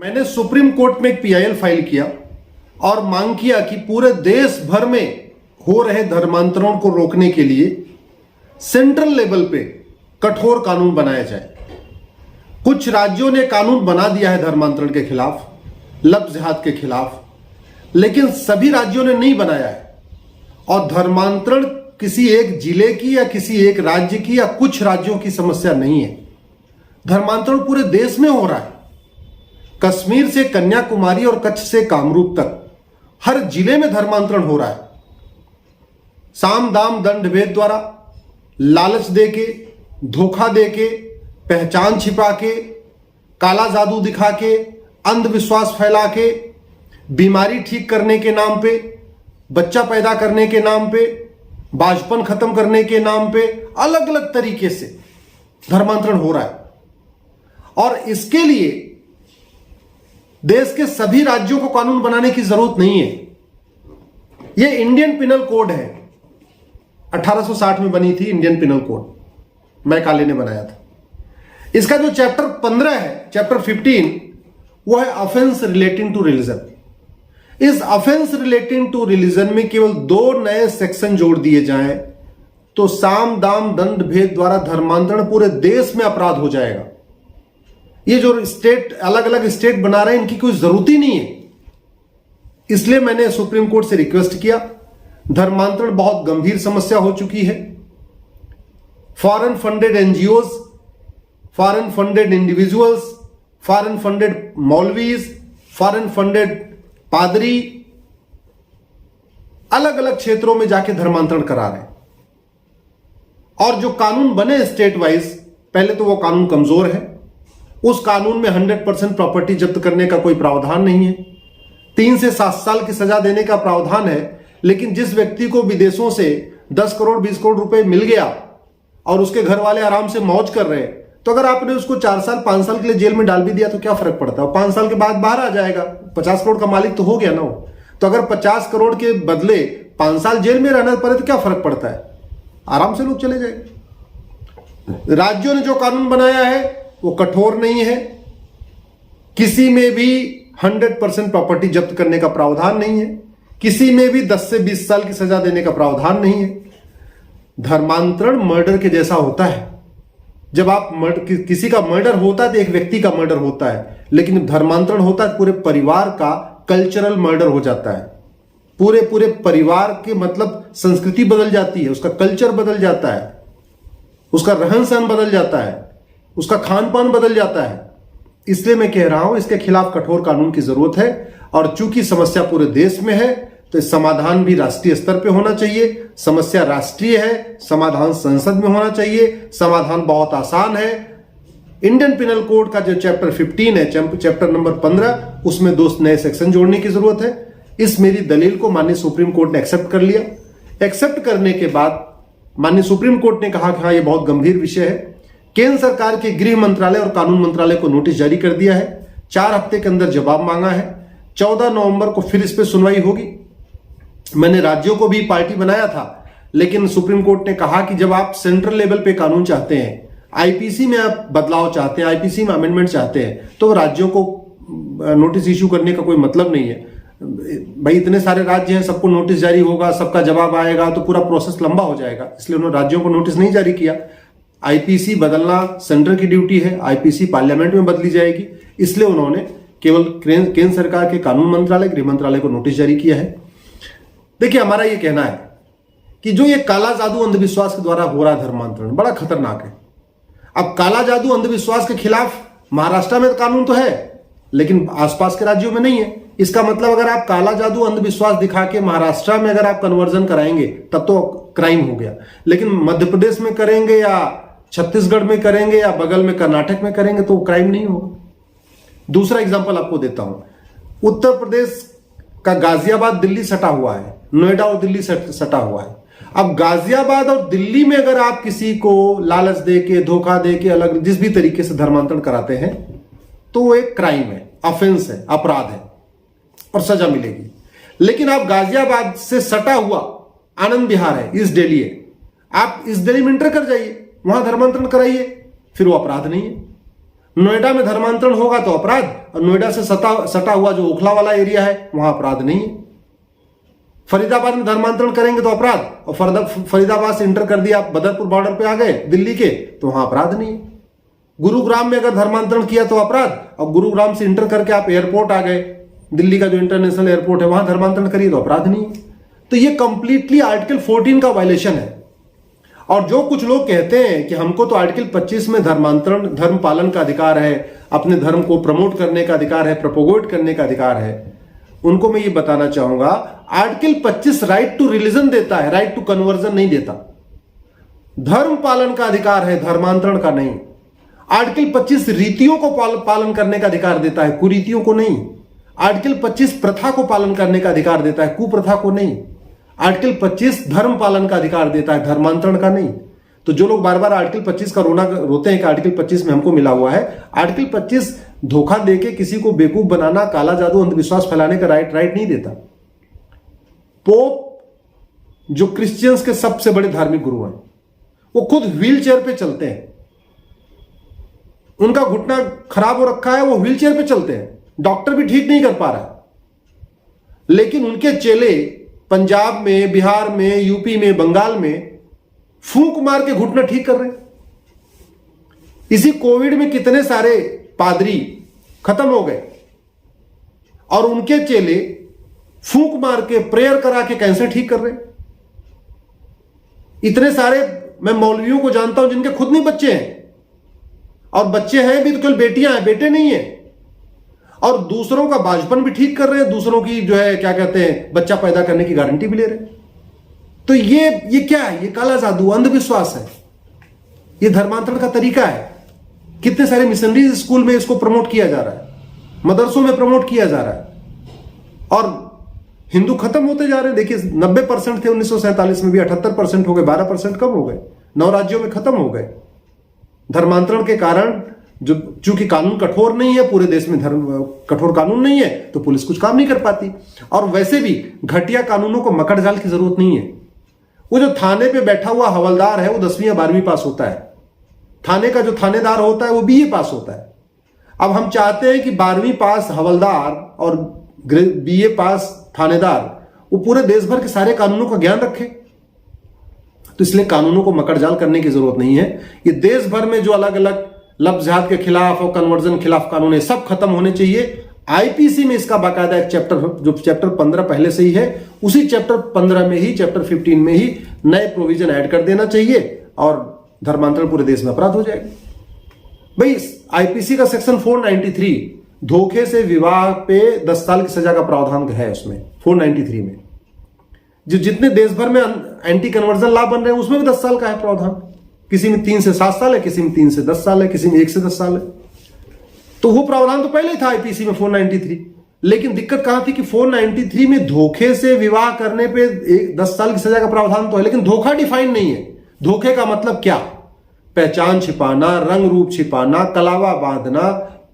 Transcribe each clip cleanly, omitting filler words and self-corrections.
मैंने supreme court में एक पीआईएल फाइल किया और मांग किया कि पूरे देश भर में हो रहे धर्मांतरण को रोकने के लिए सेंट्रल लेवल पे कठोर कानून बनाया जाए। कुछ राज्यों ने कानून बना दिया है धर्मांतरण के खिलाफ, लव जिहाद के खिलाफ, लेकिन सभी राज्यों ने नहीं बनाया है। और धर्मांतरण किसी एक जिले की या किसी एक राज्य की या कुछ राज्यों की समस्या नहीं है। धर्मांतरण पूरे देश में हो रहा है। कश्मीर से कन्याकुमारी और कच्छ से कामरूप तक हर जिले में धर्मांतरण हो रहा है। साम दाम दंड भेद द्वारा लालच देके, धोखा देके, पहचान छिपा के, काला जादू दिखा के, अंधविश्वास फैला के, बीमारी ठीक करने के नाम पे, बच्चा पैदा करने के नाम पे, बाजपन खत्म करने के नाम पे अलग अलग तरीके से धर्मांतरण हो रहा है। और इसके लिए देश के सभी राज्यों को कानून बनाने की जरूरत नहीं है। यह इंडियन पिनल कोड है, 1860 में बनी थी इंडियन पिनल कोड, मैकाले ने बनाया था। इसका जो चैप्टर 15 है, चैप्टर 15, वो है ऑफेंस रिलेटिंग टू रिलीजन। इस ऑफेंस रिलेटिंग टू रिलीजन में केवल 2 नए सेक्शन जोड़ दिए जाएं तो साम दाम दंड भेद द्वारा धर्मांतरण पूरे देश में अपराध हो जाएगा। ये जो स्टेट अलग अलग स्टेट बना रहे हैं, इनकी कोई जरूरत ही नहीं है। इसलिए मैंने सुप्रीम कोर्ट से रिक्वेस्ट किया। धर्मांतरण बहुत गंभीर समस्या हो चुकी है। Foreign funded NGOs, foreign funded individuals, foreign funded मौलवीज, फॉरेन फंडेड पादरी अलग अलग क्षेत्रों में जाके धर्मांतरण करा रहे हैं। और जो कानून बने स्टेट वाइज, पहले तो वो कानून कमजोर है। उस कानून में 100% प्रॉपर्टी जब्त करने का कोई प्रावधान नहीं है। 3 से 7 साल की सजा देने का प्रावधान है। लेकिन जिस व्यक्ति को विदेशों से 10 करोड़ 20 करोड़ रुपए मिल गया और उसके घर वाले आराम से मौज कर रहे हैं, तो अगर आपने उसको 4 साल 5 साल के लिए जेल में डाल भी दिया तो क्या फर्क पड़ता है? 5 साल के बाद बाहर आ जाएगा, 50 करोड़ का मालिक तो हो गया ना। तो अगर 50 करोड़ के बदले 5 साल जेल में रहना पड़े तो क्या फर्क पड़ता है? आराम से लोग चले जाएंगे। राज्यों ने जो कानून बनाया है वो कठोर नहीं है। किसी में भी 100% प्रॉपर्टी जब्त करने का प्रावधान नहीं है। किसी में भी 10 से 20 साल की सजा देने का प्रावधान नहीं है। धर्मांतरण मर्डर के जैसा होता है। जब आप किसी का मर्डर होता है तो एक व्यक्ति का मर्डर होता है, लेकिन धर्मांतरण होता है पूरे परिवार का कल्चरल मर्डर हो जाता है। पूरे परिवार के मतलब संस्कृति बदल जाती है, उसका कल्चर बदल जाता है, उसका रहन सहन बदल जाता है, उसका खान पान बदल जाता है। इसलिए मैं कह रहा हूं इसके खिलाफ कठोर कानून की जरूरत है। और चूंकि समस्या पूरे देश में है तो समाधान भी राष्ट्रीय स्तर पे होना चाहिए। समस्या राष्ट्रीय है, समाधान संसद में होना चाहिए। समाधान बहुत आसान है। इंडियन पिनल कोड का जो चैप्टर 15 है, चैप्टर नंबर 15, उसमें 2 नए सेक्शन जोड़ने की जरूरत है। इस मेरी दलील को माननीय सुप्रीम कोर्ट ने एक्सेप्ट कर लिया। एक्सेप्ट करने के बाद माननीय सुप्रीम कोर्ट ने कहा कि हाँ, ये बहुत गंभीर विषय है। केंद्र सरकार के गृह मंत्रालय और कानून मंत्रालय को नोटिस जारी कर दिया है। 4 हफ्ते के अंदर जवाब मांगा है। 14 नवंबर को फिर इस पे सुनवाई होगी। मैंने राज्यों को भी पार्टी बनाया था, लेकिन सुप्रीम कोर्ट ने कहा कि जब आप सेंट्रल लेवल पे कानून चाहते हैं, आईपीसी में आप बदलाव चाहते हैं, आईपीसी में अमेंडमेंट चाहते हैं, तो राज्यों को नोटिस इश्यू करने का कोई मतलब नहीं है। भाई इतने सारे राज्य हैं, सबको नोटिस जारी होगा, सबका जवाब आएगा तो पूरा प्रोसेस लंबा हो जाएगा। इसलिए उन्होंने राज्यों को नोटिस नहीं जारी किया। आईपीसी बदलना सेंटर की ड्यूटी है, आईपीसी पार्लियामेंट में बदली जाएगी। इसलिए उन्होंने केवल केंद्र सरकार के कानून मंत्रालय, गृह मंत्रालय को नोटिस जारी किया है। देखिए, हमारा यह कहना है कि जो ये काला जादू अंधविश्वास के द्वारा हो रहा धर्मांतरण बड़ा खतरनाक है। अब काला जादू अंधविश्वास के खिलाफ महाराष्ट्र में कानून तो है, लेकिन आसपास के राज्यों में नहीं है। इसका मतलब अगर आप काला जादू अंधविश्वास दिखा के महाराष्ट्र में अगर आप कन्वर्जन कराएंगे तब तो क्राइम हो गया, लेकिन मध्य प्रदेश में करेंगे या छत्तीसगढ़ में करेंगे या बगल में कर्नाटक में करेंगे तो क्राइम नहीं होगा। दूसरा एग्जांपल आपको देता हूं। उत्तर प्रदेश का गाजियाबाद दिल्ली सटा हुआ है, नोएडा और दिल्ली सटा हुआ है। अब गाजियाबाद और दिल्ली में अगर आप किसी को लालच दे के, धोखा दे के, अलग जिस भी तरीके से धर्मांतरण कराते हैं तो वो एक क्राइम है, ऑफेंस है, अपराध है और सजा मिलेगी। लेकिन आप गाजियाबाद से सटा हुआ आनंद विहार है, ईस्ट दिल्ली है, आप इस दिल्ली में इंटर कर जाइए, वहां धर्मांतरण कराइए, फिर वो अपराध नहीं है। नोएडा में धर्मांतरण होगा तो अपराध, और नोएडा से सटा हुआ जो ओखला वाला एरिया है वहां अपराध नहीं है। फरीदाबाद में धर्मांतरण करेंगे तो अपराध, और फरीदाबाद से इंटर कर दिया आप बदरपुर बॉर्डर पे आ गए दिल्ली के तो वहां अपराध नहीं है। गुरुग्राम में अगर धर्मांतरण किया तो अपराध, और गुरुग्राम से इंटर करके आप एयरपोर्ट आ गए, दिल्ली का जो इंटरनेशनल एयरपोर्ट है वहां धर्मांतरण करिए तो अपराध नहीं है। तो ये कंप्लीटली आर्टिकल 14 का वायलेशन है। और जो कुछ लोग कहते हैं कि हमको तो आर्टिकल 25 में धर्मांतरण, धर्म पालन का अधिकार है, अपने धर्म को प्रमोट करने का अधिकार है, प्रोपोगेट करने का अधिकार है, उनको मैं ये बताना चाहूंगा आर्टिकल 25 राइट टू रिलीजन देता है, राइट टू कन्वर्जन नहीं देता। धर्म पालन का अधिकार है, धर्मांतरण का नहीं। आर्टिकल 25 रीतियों को पालन करने का अधिकार देता है, कुरीतियों को नहीं। आर्टिकल 25 प्रथा को पालन करने का अधिकार देता है, कुप्रथा को नहीं। आर्टिकल 25 धर्म पालन का अधिकार देता है, धर्मांतरण का नहीं। तो जो लोग बार बार आर्टिकल 25 का रोते हैं कि आर्टिकल 25 में हमको मिला हुआ है, आर्टिकल 25 धोखा देके किसी को बेवकूफ बनाना, काला जादू, अंधविश्वास फैलाने का राइट नहीं देता। पोप जो क्रिश्चियंस के सबसे बड़े धार्मिक गुरु हैं, वो खुद व्हील चेयर पे चलते हैं। उनका घुटना खराब हो रखा है, वो व्हील चेयर पे चलते हैं, डॉक्टर भी ठीक नहीं कर पा रहा है। लेकिन उनके चेले पंजाब में, बिहार में, यूपी में, बंगाल में फूंक मार के घुटना ठीक कर रहे हैं। इसी कोविड में कितने सारे पादरी खत्म हो गए और उनके चेले फूंक मार के, प्रेयर करा के कैंसर ठीक कर रहे हैं। इतने सारे मैं मौलवियों को जानता हूं जिनके खुद नहीं बच्चे हैं, और बच्चे हैं भी तो केवल बेटियां हैं, बेटे नहीं है, और दूसरों का बाजपन भी ठीक कर रहे हैं, दूसरों की जो है क्या कहते हैं बच्चा पैदा करने की गारंटी भी ले रहे हैं। तो ये क्या है? ये काला जादू, अंधविश्वास है, ये धर्मांतरण का तरीका है। कितने सारे मिशनरी स्कूल में इसको प्रमोट किया जा रहा है, मदरसों में प्रमोट किया जा रहा है, और हिंदू खत्म होते जा रहे हैं। देखिए 90% थे 1947 में, भी 78% हो गए, 12% कम हो गए, 9 राज्यों में खत्म हो गए धर्मांतरण के कारण। जो चूंकि कानून कठोर नहीं है, पूरे देश में कठोर कानून नहीं है, तो पुलिस कुछ काम नहीं कर पाती। और वैसे भी घटिया कानूनों को मकड़ जाल की जरूरत नहीं है। वो जो थाने पे बैठा हुआ हवलदार है, वो 10वीं या 12वीं पास होता है। थाने का जो थानेदार होता है वो BA पास होता है। अब हम चाहते हैं कि 12वीं पास हवलदार और BA पास थानेदार वो पूरे देश भर के सारे कानूनों का ज्ञान रखे। तो इसलिए कानूनों को मकड़ जाल करने की जरूरत नहीं है। ये देश भर में जो अलग अलग लफ्ज जिहाद के खिलाफ और कन्वर्जन खिलाफ कानून है, सब खत्म होने चाहिए। आईपीसी में इसका बाकायदा एक चैप्टर, जो चैप्टर 15 पहले से ही है, उसी चैप्टर 15 में ही, चैप्टर 15 में ही नए प्रोविजन ऐड कर देना चाहिए और धर्मांतरण पूरे देश में अपराध हो जाएगा। भाई आईपीसी का सेक्शन 493 धोखे से विवाह पे 10 साल की सजा का प्रावधान है उसमें 493 में। जो जितने देश भर में एंटी कन्वर्जन लॉ बन रहे हैं उसमें भी 10 साल का है प्रावधान। किसी में 3 से 7 साल है, किसी में 3 से 10 साल है, किसी में 1 से 10 साल है। तो वो प्रावधान तो पहले ही था आईपीसी में 493। लेकिन दिक्कत कहां थी कि 493 में धोखे से विवाह करने पे 10 साल की सजा का प्रावधान तो है, लेकिन धोखा डिफाइन नहीं है। धोखे का मतलब क्या? पहचान छिपाना, रंग रूप छिपाना, कलावा बांधना,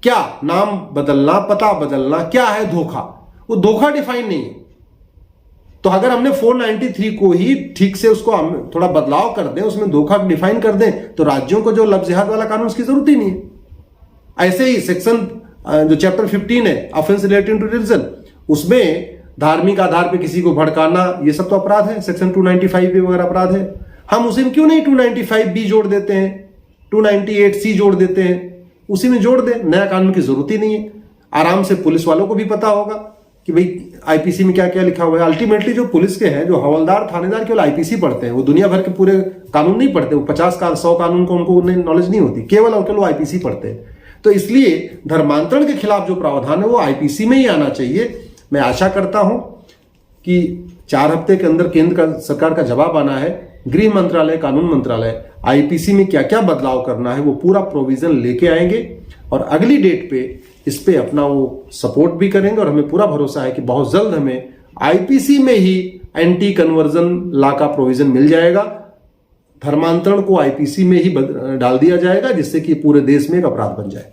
क्या नाम बदलना, पता बदलना, क्या है धोखा? वो धोखा डिफाइन नहीं है। तो अगर हमने 493 को ही ठीक से उसको हम थोड़ा बदलाव कर दें, उसमें धोखा डिफाइन कर दें, तो राज्यों को जो लफ्ज जिहाद वाला कानून उसकी जरूरत ही नहीं है। ऐसे ही सेक्शन जो चैप्टर 15 है ऑफेंस रिलेटिंग टू रिलीजन, उसमें धार्मिक आधार पे किसी को भड़काना, ये सब तो अपराध है, सेक्शन 295 पे वगैरह अपराध है। हम उसी में क्यों नहीं 295B जोड़ देते हैं, 298C जोड़ देते हैं, उसी में जोड़ दें। नया कानून की जरूरत ही नहीं है। आराम से पुलिस वालों को भी पता होगा कि भाई आईपीसी में क्या क्या लिखा हुआ है। अल्टीमेटली जो पुलिस के हैं, जो हवलदार थानेदार केवल आईपीसी पढ़ते हैं, वो दुनिया भर के पूरे कानून नहीं पढ़ते। वो 50 का 100 कानून को उनको नॉलेज नहीं होती, केवल और केवल वो आईपीसी पढ़ते हैं। तो इसलिए धर्मांतरण के खिलाफ जो प्रावधान है वो आईपीसी में ही आना चाहिए। मैं आशा करता हूं कि 4 हफ्ते के अंदर केंद्र सरकार का जवाब आना है। गृह मंत्रालय, कानून मंत्रालय आईपीसी में क्या क्या बदलाव करना है वो पूरा प्रोविजन लेके आएंगे और अगली डेट पे इस पे अपना वो सपोर्ट भी करेंगे। और हमें पूरा भरोसा है कि बहुत जल्द हमें आईपीसी में ही एंटी कन्वर्जन लॉ का प्रोविजन मिल जाएगा। धर्मांतरण को आईपीसी में ही डाल दिया जाएगा, जिससे कि पूरे देश में एक अपराध बन जाए।